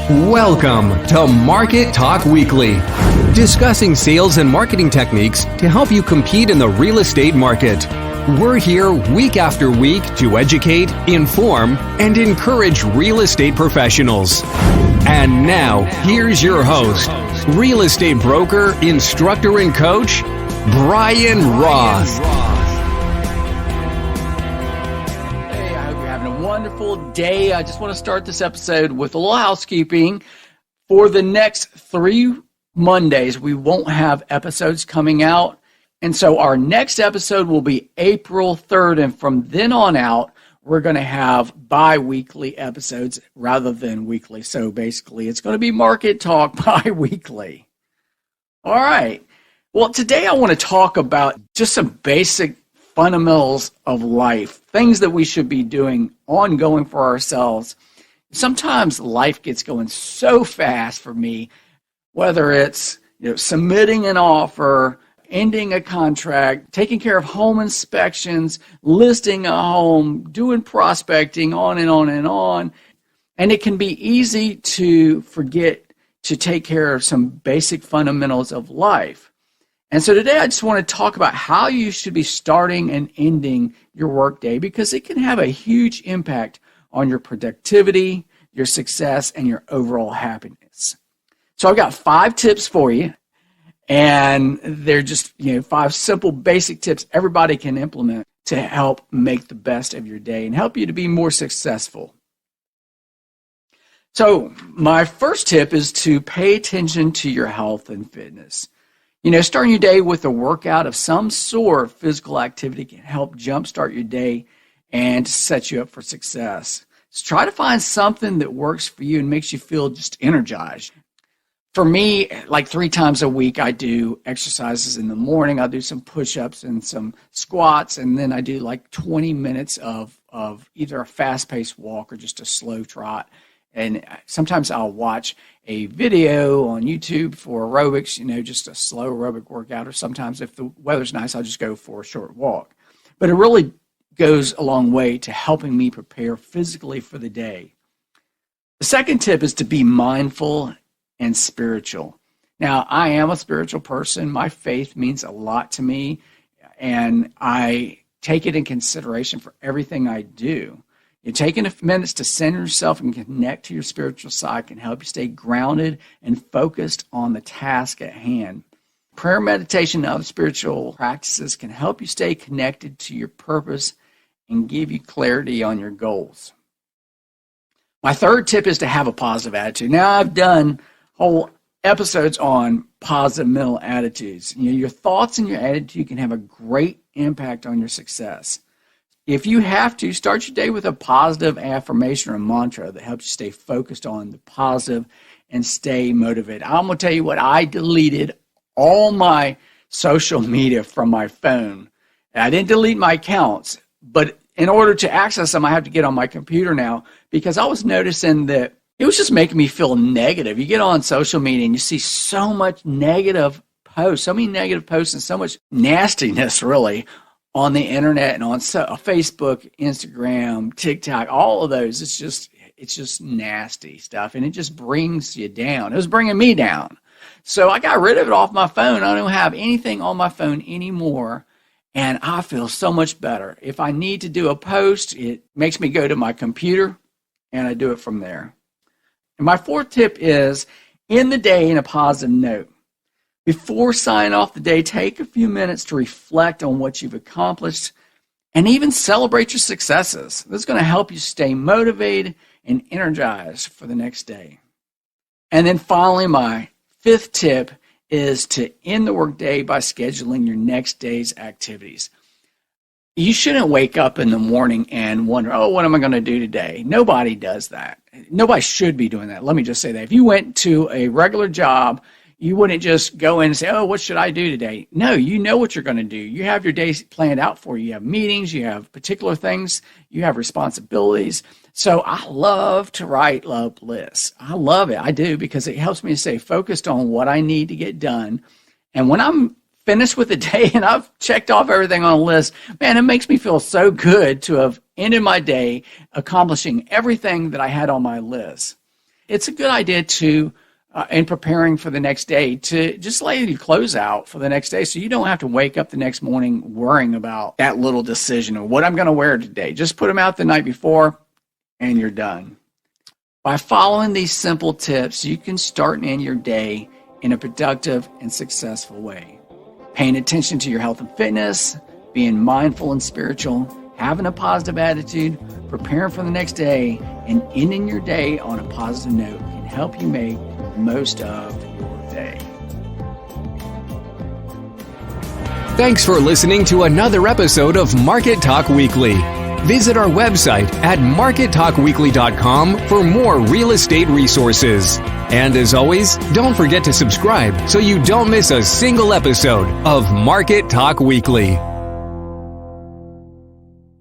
Welcome to Market Talk Weekly, discussing sales and marketing techniques to help you compete in the real estate market. We're here week after week to educate, inform, and encourage real estate professionals. And now, here's your host, real estate broker, instructor, and coach, Bryon Roth. Wonderful day. I just want to start this episode with a little housekeeping. For the next 3 Mondays, we won't have episodes coming out. And so our next episode will be April 3rd. And from then on out, we're going to have bi-weekly episodes rather than weekly. So basically, it's going to be Market Talk bi-weekly. All right. Well, today I want to talk about just some basic fundamentals of life, things that we should be doing ongoing for ourselves. Sometimes life gets going so fast for me, whether it's submitting an offer, ending a contract, taking care of home inspections, listing a home, doing prospecting, on and on and on. And it can be easy to forget to take care of some basic fundamentals of life. And so today I just want to talk about how you should be starting and ending your workday, because it can have a huge impact on your productivity, your success, and your overall happiness. So I've got 5 tips for you, and they're just 5 simple basic tips everybody can implement to help make the best of your day and help you to be more successful. So my first tip is to pay attention to your health and fitness. Starting your day with a workout of some sort, physical activity can help jumpstart your day and set you up for success. So try to find something that works for you and makes you feel just energized. For me, like 3 times a week, I do exercises in the morning. I'll do some push-ups and some squats, and then I do like 20 minutes of either a fast-paced walk or just a slow trot. And sometimes I'll watch a video on YouTube for aerobics, just a slow aerobic workout. Or sometimes if the weather's nice, I'll just go for a short walk. But it really goes a long way to helping me prepare physically for the day. The second tip is to be mindful and spiritual. Now, I am a spiritual person. My faith means a lot to me, and I take it in consideration for everything I do. Taking a few minutes to center yourself and connect to your spiritual side can help you stay grounded and focused on the task at hand. Prayer, meditation, and other spiritual practices can help you stay connected to your purpose and give you clarity on your goals. My third tip is to have a positive attitude. Now, I've done whole episodes on positive mental attitudes. Your thoughts and your attitude can have a great impact on your success. If you have to, start your day with a positive affirmation or a mantra that helps you stay focused on the positive and stay motivated. I'm going to tell you what, I deleted all my social media from my phone. I didn't delete my accounts, but in order to access them, I have to get on my computer now, because I was noticing that it was just making me feel negative. You get on social media and you see so much negative posts, so many negative posts and so much nastiness, really, on the internet and on Facebook, Instagram, TikTok, all of those. It's just nasty stuff, and it just brings you down. It was bringing me down. So I got rid of it off my phone. I don't have anything on my phone anymore, and I feel so much better. If I need to do a post, it makes me go to my computer, and I do it from there. And my fourth tip is end the day in a positive note. Before signing off the day, take a few minutes to reflect on what you've accomplished and even celebrate your successes. This is going to help you stay motivated and energized for the next day. And then finally, my 5th tip is to end the workday by scheduling your next day's activities. You shouldn't wake up in the morning and wonder, what am I going to do today? Nobody does that. Nobody should be doing that. Let me just say that. If you went to a regular job, you wouldn't just go in and say, what should I do today? No, you know what you're going to do. You have your day planned out for you. You have meetings, you have particular things, you have responsibilities. So I love to write love lists. I love it. I do, because it helps me to stay focused on what I need to get done. And when I'm finished with the day and I've checked off everything on the list, man, it makes me feel so good to have ended my day accomplishing everything that I had on my list. it's a good idea to, in preparing for the next day, to just lay your clothes out for the next day so you don't have to wake up the next morning worrying about that little decision of what I'm going to wear today. Just put them out the night before and you're done. By following these simple tips, you can start and end your day in a productive and successful way. Paying attention to your health and fitness, being mindful and spiritual, having a positive attitude, preparing for the next day, and ending your day on a positive note can help you make the most of your day. Thanks for listening to another episode of Market Talk Weekly. Visit our website at markettalkweekly.com for more real estate resources. And as always, don't forget to subscribe so you don't miss a single episode of Market Talk Weekly.